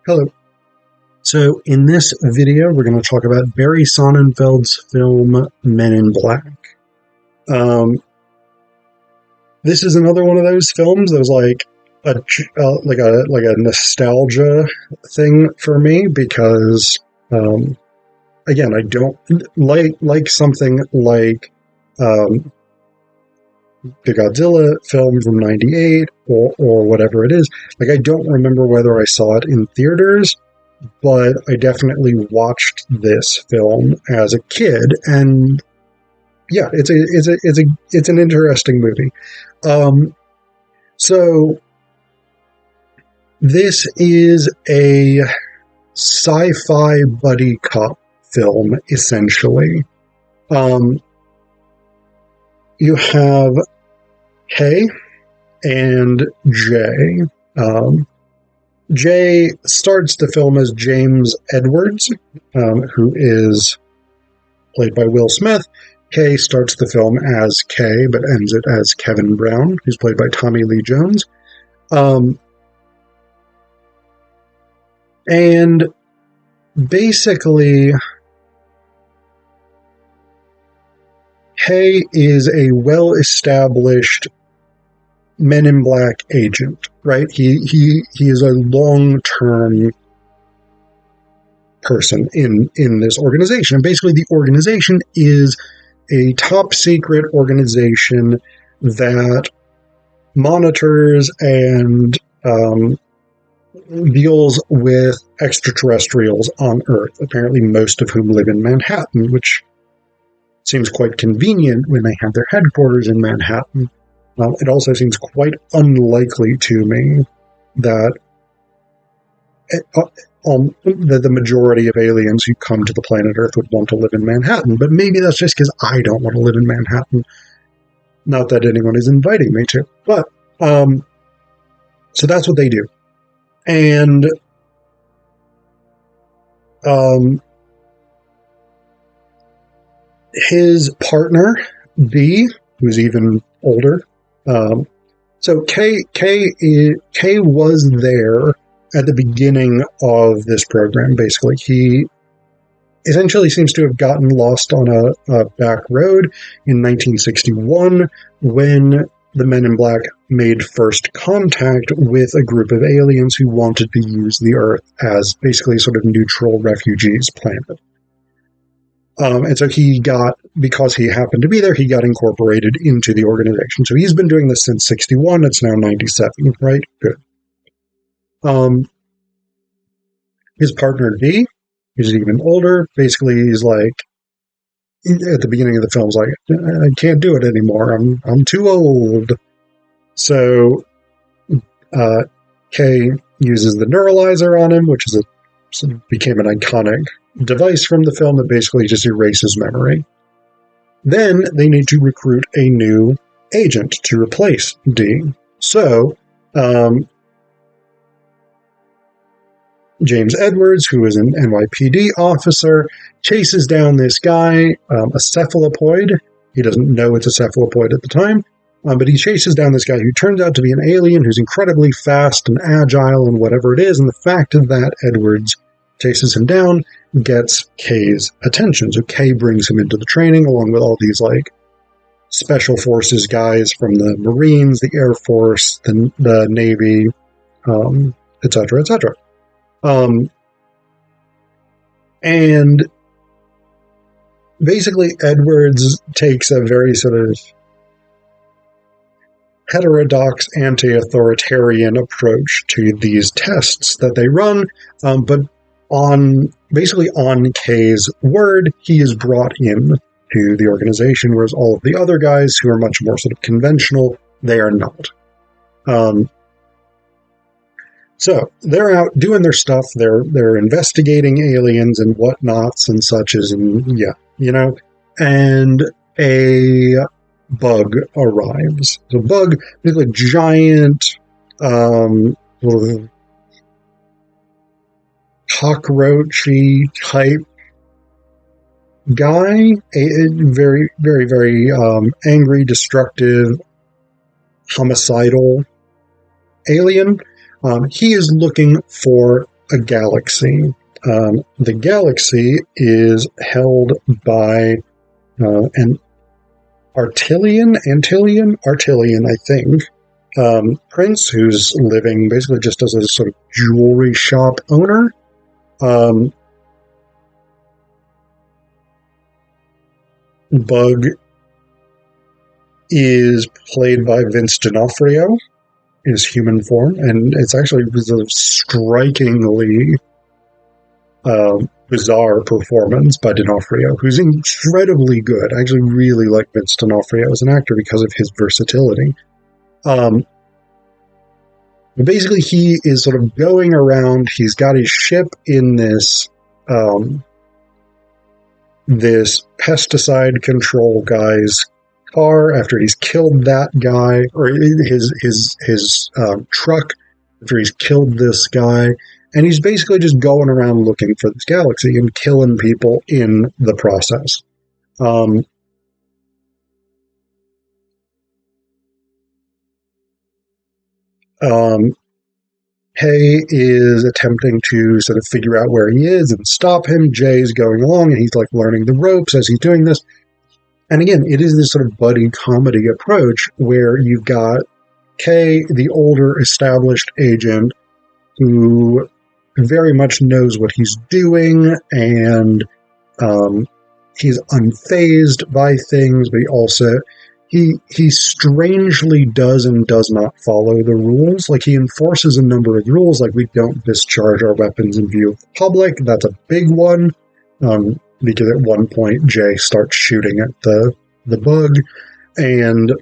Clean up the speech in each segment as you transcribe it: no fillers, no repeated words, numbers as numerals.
Hello. So in this video, we're going to talk about Barry Sonnenfeld's film Men in Black. This is another one of those films that was like a nostalgia thing for me because, again, I don't like something like the Godzilla film from '98 or whatever it is. Like, I don't remember whether I saw it in theaters, but I definitely watched this film as a kid, and yeah, it's an interesting movie. So this is a sci-fi buddy cop film, essentially. You have K and J. Jay starts the film as James Edwards, who is played by Will Smith. Kay starts the film as Kay, but ends it as Kevin Brown, who's played by Tommy Lee Jones. And basically, Kay is a well-established Men in Black agent, right? He is a long-term person in this organization. And basically the organization is a top-secret organization that monitors and deals with extraterrestrials on Earth, apparently most of whom live in Manhattan, which seems quite convenient when they have their headquarters in Manhattan. It also seems quite unlikely to me that the majority of aliens who come to the planet Earth would want to live in Manhattan. But maybe that's just because I don't want to live in Manhattan. Not that anyone is inviting me to. But, so that's what they do. And, his partner, B, who's even older. So Kay was there at the beginning of this program, basically. He essentially seems to have gotten lost on a back road in 1961 when the Men in Black made first contact with a group of aliens who wanted to use the Earth as basically sort of neutral refugees planet. And so because he happened to be there, he got incorporated into the organization. So he's been doing this since 61. It's now 97, right? Good. His partner, D, who's even older, basically he's like, at the beginning of the film, he's like, I can't do it anymore. I'm too old. So Kay uses the neuralizer on him, which became an iconic device from the film that basically just erases memory. Then they need to recruit a new agent to replace D. So, James Edwards, who is an NYPD officer, chases down this guy, a cephalopoid. He doesn't know it's a cephalopoid at the time, but he chases down this guy who turns out to be an alien who's incredibly fast and agile and whatever it is, and the fact that Edwards chases him down gets Kay's attention. So Kay brings him into the training along with all these like special forces guys from the Marines, the Air Force, the Navy, etc., etc. And basically Edwards takes a very sort of heterodox, anti-authoritarian approach to these tests that they run, but on Kay's word, he is brought in to the organization, whereas all of the other guys who are much more sort of conventional, they are not. So they're out doing their stuff. They're investigating aliens and whatnots and suches, and yeah, and a bug arrives. So bug is a giant, cockroachy type guy, a very, very, very angry, destructive, homicidal alien. He is looking for a galaxy. The galaxy is held by an Artillian, I think, prince who's living basically just as a sort of jewelry shop owner. Bug is played by Vince D'Onofrio in his human form, and it's actually a strikingly bizarre performance by D'Onofrio, who's incredibly good. I actually really like Vince D'Onofrio as an actor because of his versatility. Basically, he is sort of going around. He's got his ship in this this pesticide control guy's car after he's killed that guy, or his truck after he's killed this guy, and he's basically just going around looking for this galaxy and killing people in the process. Hay is attempting to sort of figure out where he is and stop him. Jay's going along, and he's like learning the ropes as he's doing this. And again, it is this sort of buddy comedy approach where you've got Kay, the older established agent, who very much knows what he's doing, and he's unfazed by things, but he strangely does and does not follow the rules. Like, he enforces a number of rules, like we don't discharge our weapons in view of the public. That's a big one, because at one point Jay starts shooting at the bug, and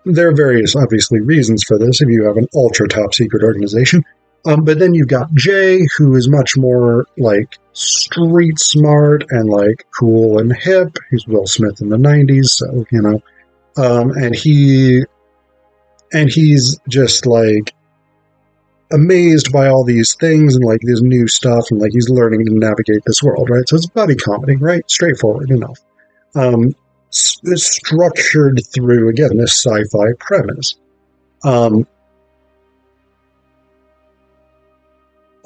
there are various, obviously, reasons for this if you have an ultra top secret organization. But then you've got Jay, who is much more like street smart and like cool and hip. He's Will Smith in the 90s, so, you know. And he's just like amazed by all these things and like this new stuff, and like he's learning to navigate this world, right? So it's a buddy comedy, right? Straightforward enough. Structured through, again, this sci-fi premise.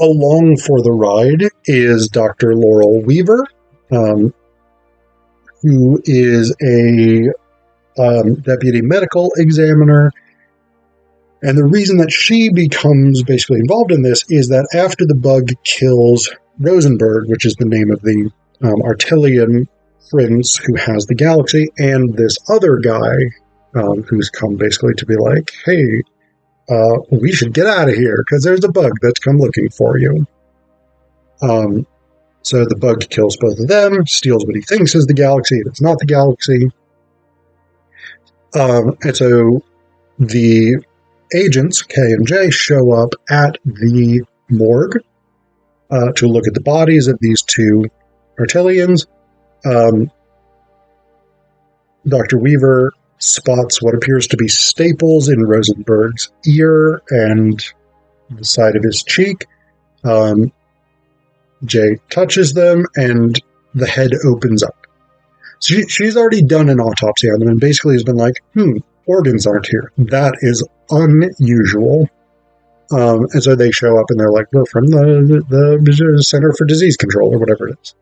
Along for the ride is Dr. Laurel Weaver, who is a deputy medical examiner. And the reason that she becomes basically involved in this is that after the bug kills Rosenberg, which is the name of the Artillian prince who has the galaxy, and this other guy who's come basically to be like, hey, we should get out of here because there's a bug that's come looking for you. So the bug kills both of them, steals what he thinks is the galaxy. It's not the galaxy. And so the agents, K and J, show up at the morgue to look at the bodies of these two Artillians. Dr. Weaver spots what appears to be staples in Rosenberg's ear and the side of his cheek. Jay touches them, and the head opens up. So she's already done an autopsy on them and basically has been like, organs aren't here. That is unusual. And so they show up and they're like, we're from the Center for Disease Control or whatever it is.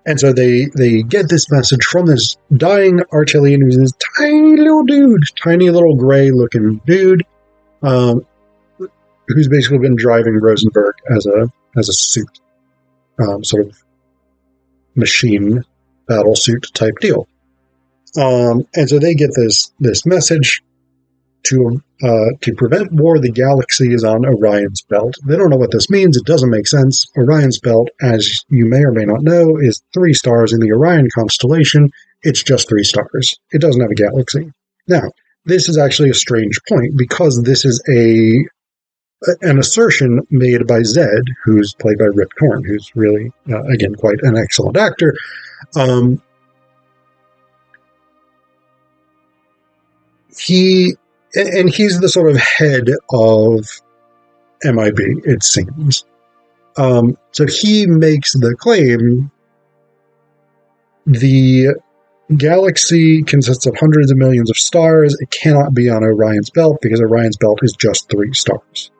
And so they get this message from this dying Artillian, who's this tiny little dude, tiny little gray-looking dude, who's basically been driving Rosenberg as a suit, sort of machine battle suit type deal. And so they get this message to prevent war. The galaxy is on Orion's belt. They don't know what this means. It doesn't make sense. Orion's belt, as you may or may not know, is 3 stars in the Orion constellation. It's just 3 stars. It doesn't have a galaxy. Now, this is actually a strange point because this is an assertion made by Zed, who's played by Rip Torn, who's really, again, quite an excellent actor. He's the sort of head of MIB, it seems. So he makes the claim the galaxy consists of hundreds of millions of stars. It cannot be on Orion's belt because Orion's belt is just 3 stars.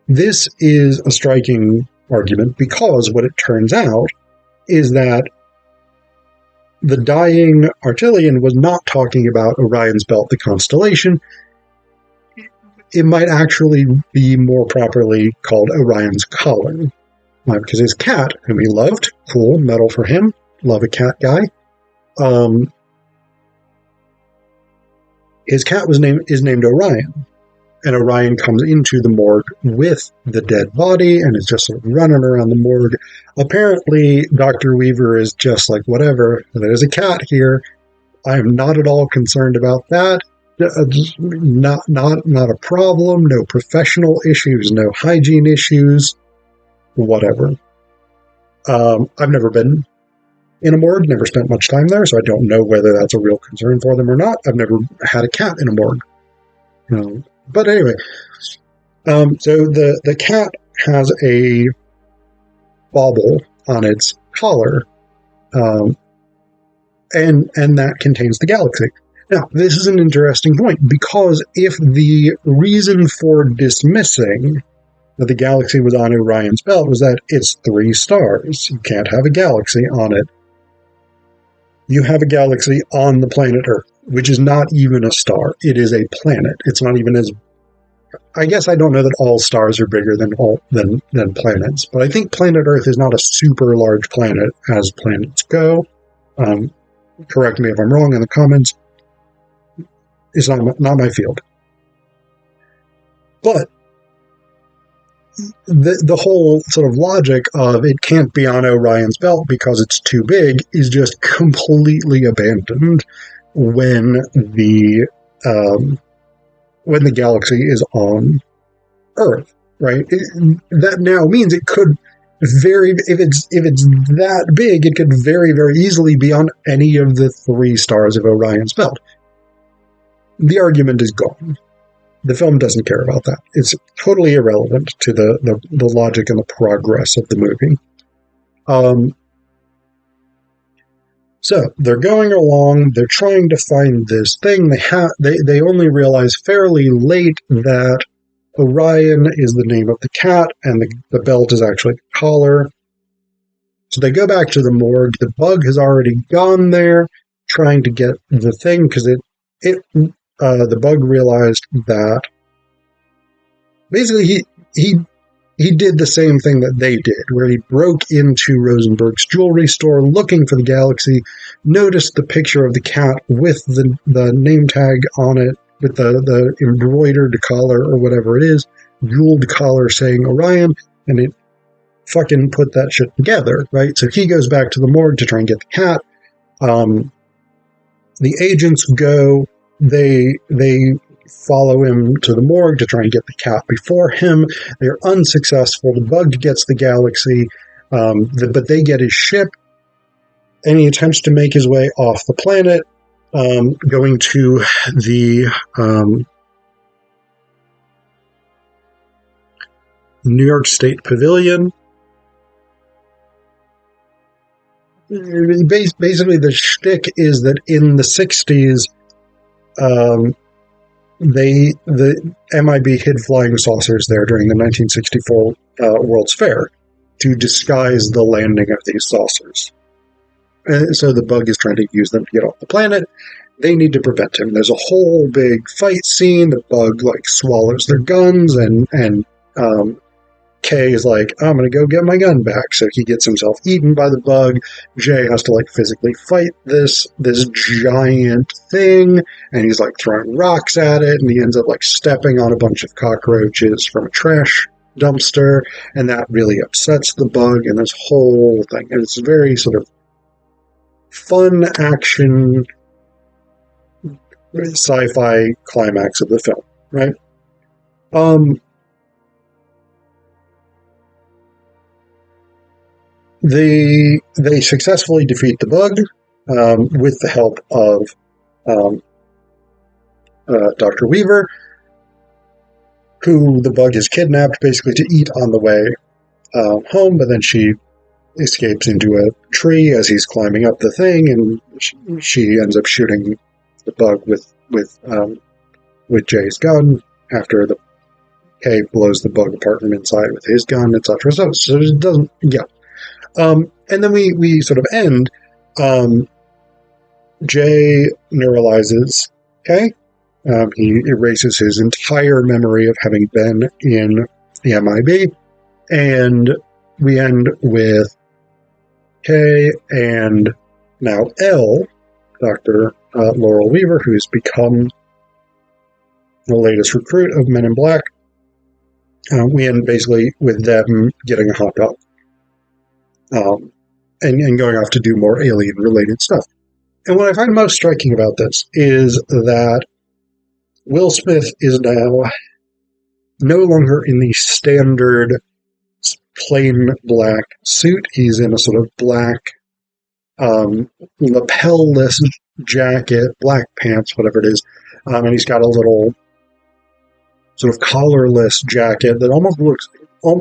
This is a striking argument because what it turns out is that the dying Artilian was not talking about Orion's belt, the constellation. It might actually be more properly called Orion's collar, because his cat, whom he loved, cool, medal for him, love a cat guy. His cat is named Orion, and Orion comes into the morgue with the dead body and is just sort of running around the morgue. Apparently, Dr. Weaver is just like, whatever, there's a cat here. I am not at all concerned about that. Not a problem. No professional issues. No hygiene issues. Whatever. I've never been in a morgue. Never spent much time there, so I don't know whether that's a real concern for them or not. I've never had a cat in a morgue. But anyway, so the cat has a bauble on its collar, and that contains the galaxy. Now, this is an interesting point, because if the reason for dismissing that the galaxy was on Orion's belt was that it's 3 stars, you can't have a galaxy on it. You have a galaxy on the planet Earth, which is not even a star. It is a planet. It's not even as... I guess I don't know that all stars are bigger than planets, but I think planet Earth is not a super large planet as planets go. Correct me if I'm wrong in the comments. It's not my field. But the whole sort of logic of it can't be on Orion's belt because it's too big is just completely abandoned when the galaxy is on Earth, right? That now means it could if it's that big, it could very, very easily be on any of the 3 stars of Orion's belt. The argument is gone. The film doesn't care about that. It's totally irrelevant to the logic and the progress of the movie. So they're going along. They're trying to find this thing. They only realize fairly late that Orion is the name of the cat, and the belt is actually the collar. So they go back to the morgue. The bug has already gone there, trying to get the thing because the bug realized that basically he did the same thing that they did, where he broke into Rosenberg's jewelry store looking for the galaxy, noticed the picture of the cat with the name tag on it, with the embroidered collar or whatever it is, jeweled collar saying Orion, and it fucking put that shit together, right? So he goes back to the morgue to try and get the cat. The agents go. They follow him to the morgue to try and get the cat before him. They're unsuccessful. The bug gets the galaxy, but they get his ship, and he attempts to make his way off the planet, going to the New York State Pavilion. Basically, the shtick is that in the 60s, the MIB hid flying saucers there during the 1964 World's Fair to disguise the landing of these saucers. And so the bug is trying to use them to get off the planet. They need to prevent him. There's a whole big fight scene. The bug swallows their guns, and Kay is like, I'm going to go get my gun back. So he gets himself eaten by the bug. Jay has to physically fight this giant thing, and he's throwing rocks at it, and he ends up stepping on a bunch of cockroaches from a trash dumpster, and that really upsets the bug, and this whole thing. And it's a very sort of fun action sci-fi climax of the film, right? They successfully defeat the bug with the help of Dr. Weaver, who the bug is kidnapped basically to eat on the way home, but then she escapes into a tree as he's climbing up the thing, and she ends up shooting the bug with Jay's gun after the K blows the bug apart from inside with his gun, etc. So it doesn't, yeah. And then we sort of end. Jay neuralizes K. He erases his entire memory of having been in the MIB, and we end with K and now L, Dr. Laurel Weaver, who's become the latest recruit of Men in Black. We end basically with them getting a hot dog and going off to do more alien-related stuff. And what I find most striking about this is that Will Smith is now no longer in the standard plain black suit. He's in a sort of black lapel-less jacket, black pants, whatever it is, and he's got a little sort of collarless jacket that almost looks,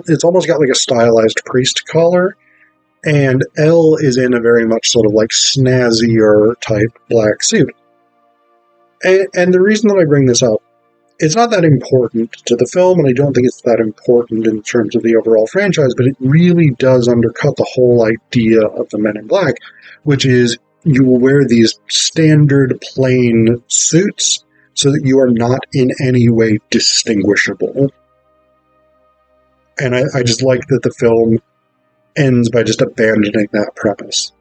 it's almost got like a stylized priest collar, and L is in a very much sort of like snazzier type black suit. And the reason that I bring this up, it's not that important to the film, and I don't think it's that important in terms of the overall franchise, but it really does undercut the whole idea of the Men in Black, which is you will wear these standard plain suits so that you are not in any way distinguishable. And I just like that the film ends by just abandoning that premise.